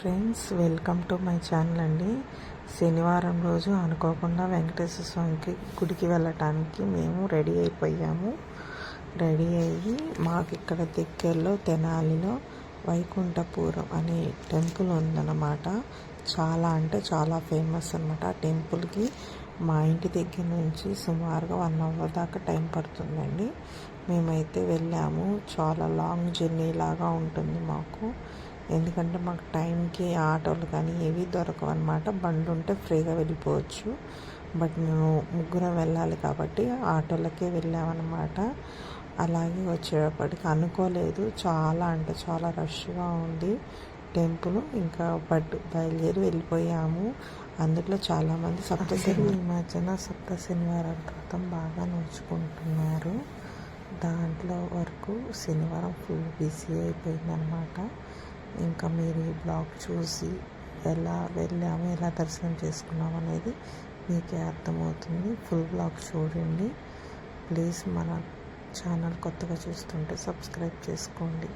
Friends, welcome to my channel అండి. శనివారం రోజు అనుకోకుండా వెంకటేశ్వర స్వామికి గుడికి వెళ్ళటానికి మేము రెడీ అయిపోయాము. రెడీ అయ్యి మాకు ఇక్కడ దగ్గరలో తెనాలిలో వైకుంఠపురం అనే టెంపుల్ ఉందన్నమాట. చాలా అంటే చాలా ఫేమస్ అనమాట. ఆ టెంపుల్కి మా ఇంటి దగ్గర నుంచి సుమారుగా 1 అవర్ దాకా టైం పడుతుందండి. మేమైతే వెళ్ళాము. చాలా లాంగ్ జర్నీ లాగా ఉంటుంది మాకు. ఎందుకంటే మాకు టైంకి ఆటోలు కానీ ఏవి దొరకవు అనమాట. బండి ఉంటే ఫ్రీగా వెళ్ళిపోవచ్చు. బట్ మేము ముగ్గురం వెళ్ళాలి కాబట్టి ఆటోలకే వెళ్ళామన్నమాట. అలాగే వచ్చేటప్పటికి అనుకోలేదు, చాలా అంటే చాలా రష్గా ఉంది టెంపుల్. ఇంకా బయలుదేరి వెళ్ళిపోయాము. అందులో చాలామంది ఈ మధ్యన సప్త శనివారాల క్రితం బాగా నడుచుకుంటున్నారు. దాంట్లో వరకు శనివారం ఫుల్ బిజీ అయిపోయిందనమాట. ఇంకా మీరు ఈ బ్లాగ్ చూసి ఎలా వెళ్ళాము, ఎలా దర్శనం చేసుకున్నాము అనేది మీకే అర్థమవుతుంది. ఫుల్ బ్లాగ్ చూడండి ప్లీజ్. మన ఛానల్ కొత్తగా చూస్తుంటే సబ్స్క్రైబ్ చేసుకోండి.